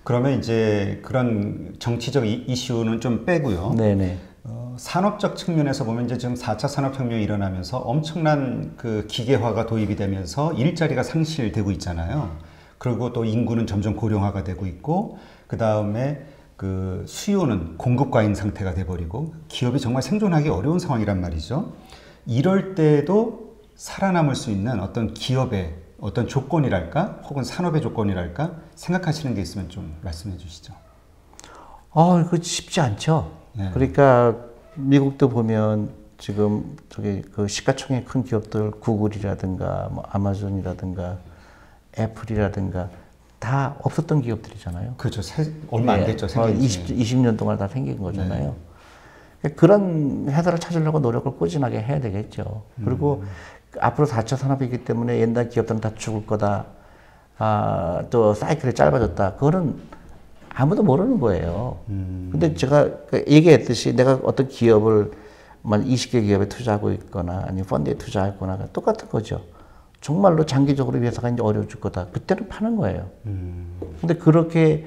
그러면 이제 그런 정치적 이슈는 좀 빼고요. 네네. 산업적 측면에서 보면 이제 지금 4차 산업혁명이 일어나면서 엄청난 그 기계화가 도입이 되면서 일자리가 상실되고 있잖아요. 그리고 또 인구는 점점 고령화가 되고 있고, 그 다음에 그 수요는 공급 과잉 상태가 돼버리고 기업이 정말 생존하기 어려운 상황이란 말이죠. 이럴 때도 살아남을 수 있는 어떤 기업의 어떤 조건이랄까 혹은 산업의 조건이랄까 생각하시는 게 있으면 좀 말씀해 주시죠. 그거 쉽지 않죠. 네. 그러니까 미국도 보면 지금 저기 그 시가총액 큰 기업들 구글이라든가 뭐 아마존이라든가 애플이라든가 다 없었던 기업들이잖아요. 그렇죠. 얼마 안 됐죠. 생긴 지. 20년 동안 다 생긴 거잖아요. 네. 그런 회사를 찾으려고 노력을 꾸준하게 해야 되겠죠. 그리고 앞으로 4차 산업이기 때문에 옛날 기업들은 다 죽을 거다. 또 사이클이 짧아졌다. 그거는 아무도 모르는 거예요. 근데 제가 얘기했듯이 내가 어떤 기업을 20개 기업에 투자하고 있거나 아니면 펀드에 투자하거나 똑같은 거죠. 정말로 장기적으로 회사가 이제 어려워질 거다. 그때는 파는 거예요. 근데 그렇게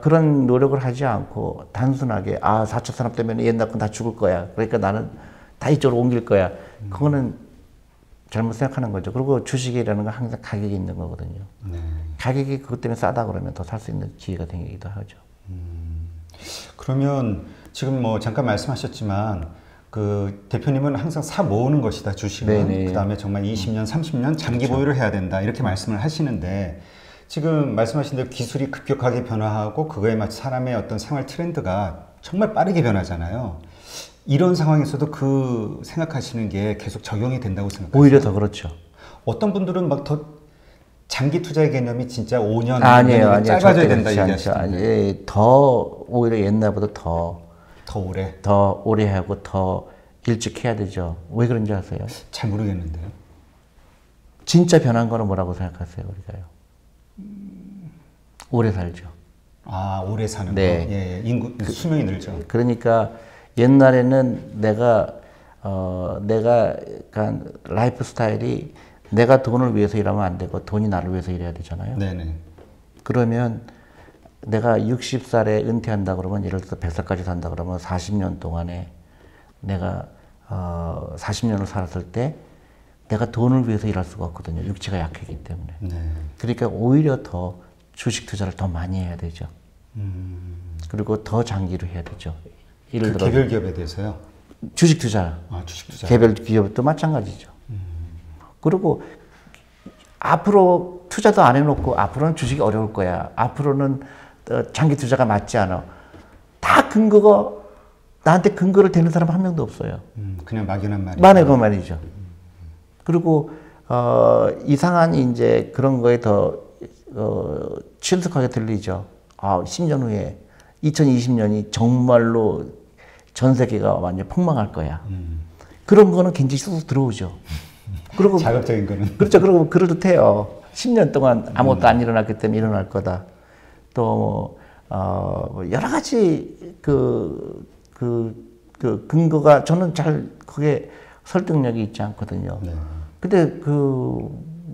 그런 노력을 하지 않고 단순하게 4차 산업 때문에 옛날 건 다 죽을 거야. 그러니까 나는 다 이쪽으로 옮길 거야. 그거는 잘못 생각하는 거죠. 그리고 주식이라는 건 항상 가격이 있는 거거든요. 네. 가격이 그것 때문에 싸다 그러면 더 살 수 있는 기회가 생기기도 하죠. 그러면 지금 뭐 잠깐 말씀하셨지만 그 대표님은 항상 사 모으는 것이다, 주식은. 네네. 그다음에 정말 20년, 30년 장기 그렇죠. 보유를 해야 된다 이렇게 말씀을 하시는데, 지금 말씀하신 대로 기술이 급격하게 변화하고 그거에 맞춰 사람의 어떤 생활 트렌드가 정말 빠르게 변하잖아요. 이런 상황에서도 그 생각하시는 게 계속 적용이 된다고 생각하세요? 오히려 더 그렇죠. 어떤 분들은 막 더 장기 투자의 개념이 진짜 5년, 아니에요. 짧아져야 된다 얘기하시던데. 아니, 더 오히려 옛날보다 더 오래 하고 더 일찍 해야 되죠. 왜 그런지 아세요? 잘 모르겠는데요. 진짜 변한 거는 뭐라고 생각하세요, 우리가요? 오래 살죠. 오래 사는 네. 거. 예, 인구 수명이 늘죠. 그러니까 옛날에는 내가 약간 라이프 스타일이 내가 돈을 위해서 일하면 안 되고 돈이 나를 위해서 일해야 되잖아요. 네네. 그러면 내가 60살에 은퇴한다 그러면 예를 들어서 100살까지 산다 그러면 40년 동안에 내가 40년을 살았을 때 내가 돈을 위해서 일할 수가 없거든요. 육체가 약하기 때문에. 네. 그러니까 오히려 더 주식 투자를 더 많이 해야 되죠. 그리고 더 장기로 해야 되죠. 예를 들어 개별 기업에 대해서요? 주식 투자. 주식 투자. 개별 기업도 마찬가지죠. 그리고 앞으로 투자도 안 해놓고 앞으로는 주식이 어려울 거야. 앞으로는 장기 투자가 맞지 않아. 다 근거가 나한테 근거를 대는 사람 한 명도 없어요. 그냥 막연한 말이죠. 막연한 말이죠. 그리고 이상한 이제 그런 거에 더 친숙하게 들리죠. 10년 후에 2020년이 정말로 전 세계가 완전 폭망할 거야. 그런 거는 굉장히 쑥 들어오죠. 그리고 자극적인 거는. 그렇죠. 그리고 그럴듯해요. 10년 동안 아무것도 안 일어났기 때문에 일어날 거다. 또 여러 가지 그 근거가 저는 잘 그게 설득력이 있지 않거든요. 네. 근데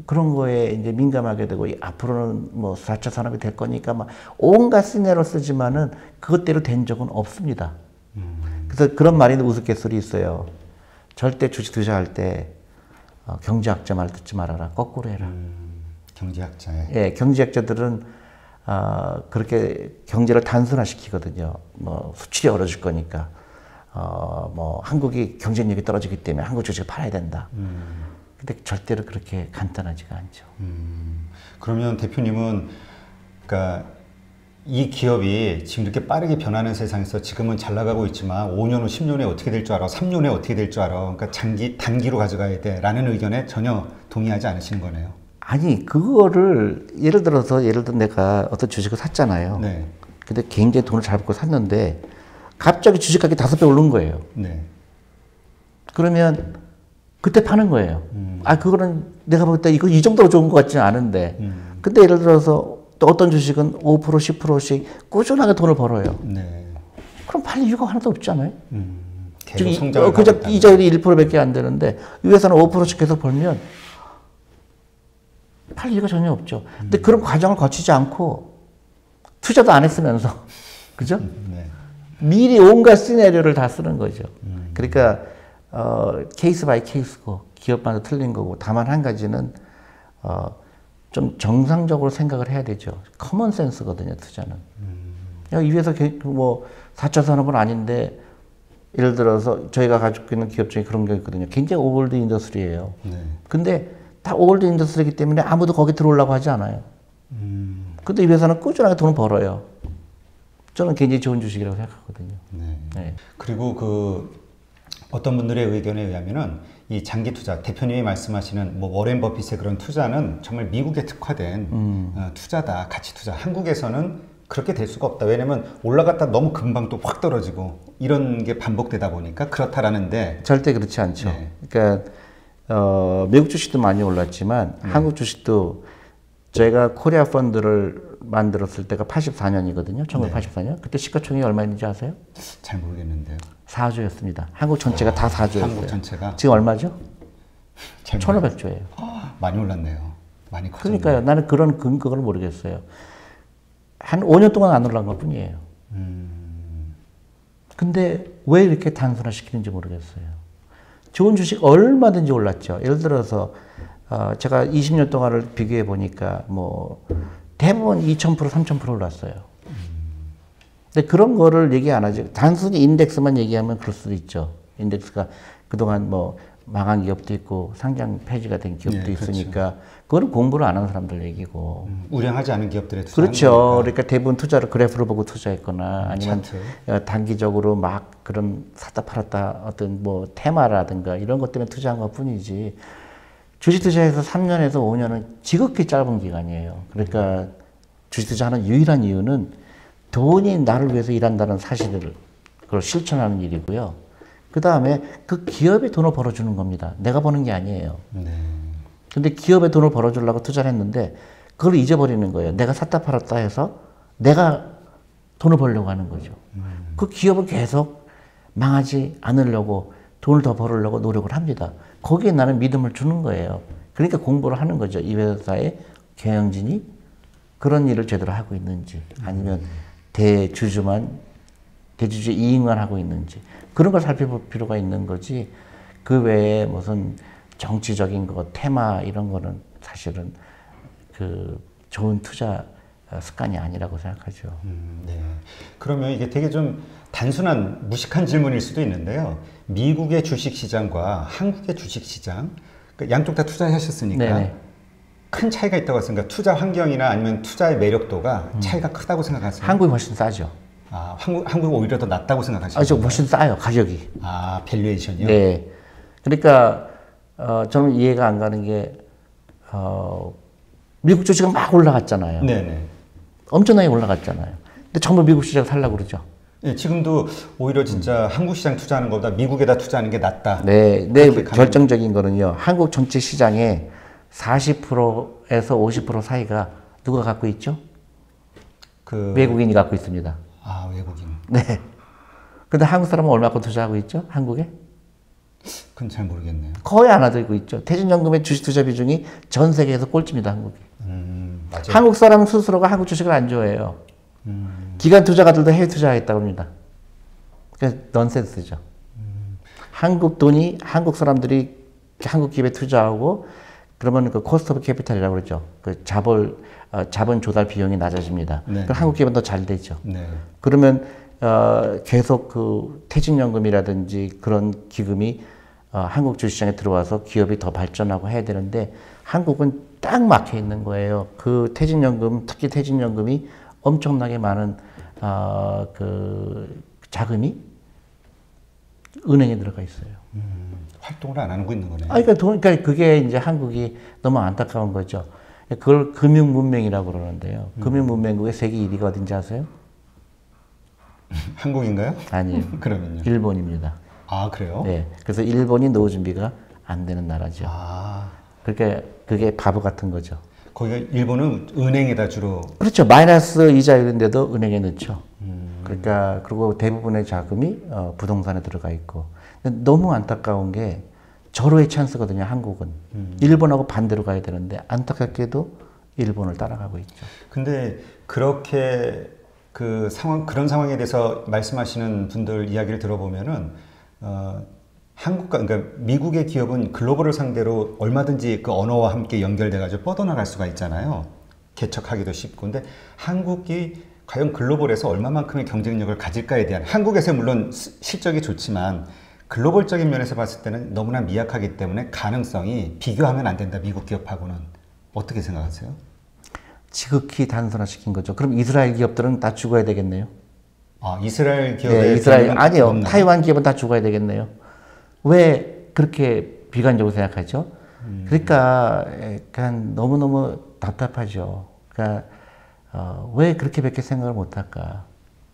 그런 거에 이제 민감하게 되고 앞으로는 뭐 4차 산업이 될 거니까 막 온갖 시나리오를 쓰지만은 그것대로 된 적은 없습니다. 그래서 그런 말이 우스갯소리 있어요. 절대 주식 투자할 때 경제학자 말 듣지 말아라. 거꾸로 해라. 경제학자에. 예, 경제학자들은 그렇게 경제를 단순화시키거든요. 뭐 수출이 어려질 거니까 뭐 한국이 경쟁력이 떨어지기 때문에 한국 주식을 팔아야 된다. 근데 절대로 그렇게 간단하지가 않죠. 그러면 대표님은 그러니까 이 기업이 지금 이렇게 빠르게 변하는 세상에서 지금은 잘 나가고 있지만 5년 후, 10년 후에 어떻게 될 줄 알아? 3년 후에 어떻게 될 줄 알아? 그러니까 단기로 가져가야 돼. 라는 의견에 전혀 동의하지 않으시는 거네요. 아니, 그거를 예를 들어서 내가 어떤 주식을 샀잖아요. 네. 근데 굉장히 돈을 잘 벌고 샀는데 갑자기 주식 가격이 5배 오른 거예요. 네. 그러면 그때 파는 거예요. 그거는 내가 볼 때 이거 이 정도로 좋은 것 같지는 않은데. 근데 예를 들어서 또 어떤 주식은 5%, 10%씩 꾸준하게 돈을 벌어요. 네. 그럼 팔 이유가 하나도 없잖아요. 계속 성장을 그저 이자율이 1%밖에 안 되는데 이 회사는 5%씩 계속 벌면 팔 이유가 전혀 없죠. 근데 그런 과정을 거치지 않고 투자도 안 했으면서. 그죠? 네. 미리 온갖 시나리오를 다 쓰는 거죠. 그러니까 케이스 바이 케이스고 기업마다 틀린 거고 다만 한 가지는 좀 정상적으로 생각을 해야 되죠. 커먼 센스거든요, 투자는. 이 회사 뭐 4차 산업은 아닌데 예를 들어서 저희가 가지고 있는 기업 중에 그런 게 있거든요. 굉장히 오월드 인더스트리예요. 네. 근데 다 오월드 인더스트리이기 때문에 아무도 거기 들어오려고 하지 않아요. 근데 이 회사는 꾸준하게 돈을 벌어요. 저는 굉장히 좋은 주식이라고 생각하거든요. 네. 네. 그리고 그 어떤 분들의 의견에 의하면은 이 장기 투자, 대표님이 말씀하시는 뭐 워렌 버핏의 그런 투자는 정말 미국에 특화된 투자다, 가치 투자. 한국에서는 그렇게 될 수가 없다. 왜냐면 올라갔다 너무 금방 또 확 떨어지고 이런 게 반복되다 보니까 그렇다라는데 절대 그렇지 않죠. 네. 그러니까 미국 주식도 많이 올랐지만 한국 주식도 제가 코리아 펀드를 만들었을 때가 84년이거든요. 1984년. 그때 시가총액이 얼마인지 아세요? 잘 모르겠는데요. 4조였습니다. 한국 전체가 다 4조였어요. 한국 전체가 지금 얼마죠? 잘 1,500조예요. 많이 올랐네요. 많이 커졌네요. 그러니까요. 나는 그걸 모르겠어요. 한 5년 동안 안 올라간 것 뿐이에요. 근데 왜 이렇게 단순화시키는지 모르겠어요. 좋은 주식 얼마든지 올랐죠. 예를 들어서 제가 20년 동안을 비교해 보니까 뭐 대부분 2,000%, 3,000% 올랐어요. 근데 그런 거를 얘기 안 하죠. 단순히 인덱스만 얘기하면 그럴 수도 있죠. 인덱스가 그동안 뭐 망한 기업도 있고 상장 폐지가 된 기업도 네, 있으니까 그렇죠. 그거는 공부를 안 하는 사람들 얘기고. 우량하지 않은 기업들의 투자. 그렇죠. 그러니까 대부분 투자를 그래프를 보고 투자했거나 아니면 차트. 단기적으로 막 그런 샀다 팔았다 어떤 뭐 테마라든가 이런 것 때문에 투자한 것 뿐이지 주식 투자에서 3년에서 5년은 지극히 짧은 기간이에요. 그러니까 주식 투자하는 유일한 이유는 돈이 나를 위해서 일한다는 사실을 그걸 실천하는 일이고요. 그 다음에 그 기업이 돈을 벌어주는 겁니다. 내가 버는 게 아니에요. 네. 근데 기업에 돈을 벌어주려고 투자를 했는데 그걸 잊어버리는 거예요. 내가 샀다 팔았다 해서 내가 돈을 벌려고 하는 거죠. 그 기업은 계속 망하지 않으려고 돈을 더 벌으려고 노력을 합니다. 거기에 나는 믿음을 주는 거예요. 그러니까 공부를 하는 거죠. 이 회사의 경영진이 그런 일을 제대로 하고 있는지 아니면 대주주의 이익만 하고 있는지 그런 걸 살펴볼 필요가 있는 거지 그 외에 무슨 정치적인 거, 테마 이런 거는 사실은 그 좋은 투자 습관이 아니라고 생각하죠. 네. 그러면 이게 되게 좀 단순한 무식한 질문일 수도 있는데요. 미국의 주식시장과 한국의 주식시장, 양쪽 다 투자하셨으니까 네네. 큰 차이가 있다고 생각합니다. 투자 환경이나 아니면 투자의 매력도가 차이가 크다고 생각하세요? 한국이 훨씬 싸죠. 아, 한국이 오히려 더 낫다고 생각하시나요? 저 훨씬 싸요, 가격이. 아, 밸류에이션이요? 네. 그러니까 저는 이해가 안 가는 게 미국 주식은 막 올라갔잖아요. 네네. 엄청나게 올라갔잖아요. 근데 전부 미국 시장 살려고 그러죠. 네, 지금도 오히려 진짜 한국 시장 투자하는 것보다 미국에다 투자하는 게 낫다. 네, 결정적인 거는요. 한국 전체 시장의 40%에서 50% 사이가 누가 갖고 있죠? 외국인이 갖고 있습니다. 아, 외국인. 네. 근데 한국 사람은 얼마큼 투자하고 있죠? 한국에? 그건 잘 모르겠네요. 거의 안 하고 있죠. 퇴직연금의 주식 투자 비중이 전 세계에서 꼴찌입니다, 한국이. 맞아요. 한국 사람 스스로가 한국 주식을 안 좋아해요. 기관 투자가들도 해외 투자하겠다고 합니다. 그러니까 넌센스죠. 한국 돈이 한국 사람들이 한국 기업에 투자하고 그러면 그 코스트 오브 캐피탈이라고 그러죠. 그 자본 조달 비용이 낮아집니다. 네. 그럼 한국 기업은 더 잘 되죠. 네. 그러면 계속 그 퇴직연금이라든지 그런 기금이 한국 주식시장에 들어와서 기업이 더 발전하고 해야 되는데 한국은 딱 막혀 있는 거예요. 그 퇴직연금, 특히 퇴직연금이 엄청나게 많은 그 자금이 은행에 들어가 있어요. 활동을 안 하고 있는 거네요. 그러니까 그게 이제 한국이 너무 안타까운 거죠. 그걸 금융문명이라고 그러는데요. 금융문명국의 세계 1위가 어딘지 아세요? 한국인가요? 아니에요. 그러면요. 일본입니다. 아, 그래요? 네. 그래서 일본이 노후 준비가 안 되는 나라죠. 아. 그러니까 그게 바보 같은 거죠. 거기가 일본은 은행에다 주로. 그렇죠. 마이너스 이자율인데도 은행에 넣죠. 그러니까 그리고 대부분의 자금이 부동산에 들어가 있고. 근데 너무 안타까운 게 절호의 찬스거든요. 한국은. 일본하고 반대로 가야 되는데 안타깝게도 일본을 따라가고 있죠. 근데 그렇게 그 상황, 그런 상황에 대해서 말씀하시는 분들 이야기를 들어보면은, 그러니까 미국의 기업은 글로벌을 상대로 얼마든지 그 언어와 함께 연결돼가지고 뻗어나갈 수가 있잖아요. 개척하기도 쉽고. 근데 한국이 과연 글로벌에서 얼마만큼의 경쟁력을 가질까에 대한, 한국에서 물론 실적이 좋지만 글로벌적인 면에서 봤을 때는 너무나 미약하기 때문에 가능성이 비교하면 안 된다, 미국 기업하고는. 어떻게 생각하세요? 지극히 단순화시킨 거죠. 그럼 이스라엘 기업들은 다 죽어야 되겠네요. 아, 이스라엘 기업의 네, 이스라엘 아니요. 없나요? 타이완 기업은 다 죽어야 되겠네요. 왜 그렇게 비관적으로 생각하죠? 그러니까 약간 너무너무 답답하죠. 그러니까 왜 그렇게밖에 생각을 못할까?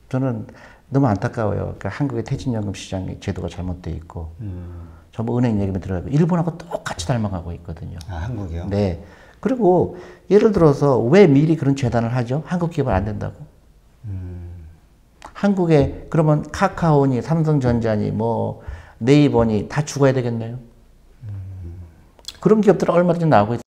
저는 너무 안타까워요. 그러니까 한국의 퇴직연금 시장의 제도가 잘못되어 있고 전부 은행 얘기만 들어가고 일본하고 똑같이 닮아가고 있거든요. 아, 한국이요? 네. 그리고 예를 들어서 왜 미리 그런 재단을 하죠? 한국 기업은 안 된다고. 한국에 그러면 카카오니 삼성전자니 뭐 네이버니 다 죽어야 되겠네요. 그런 기업들은 얼마든지 나오고 있어요.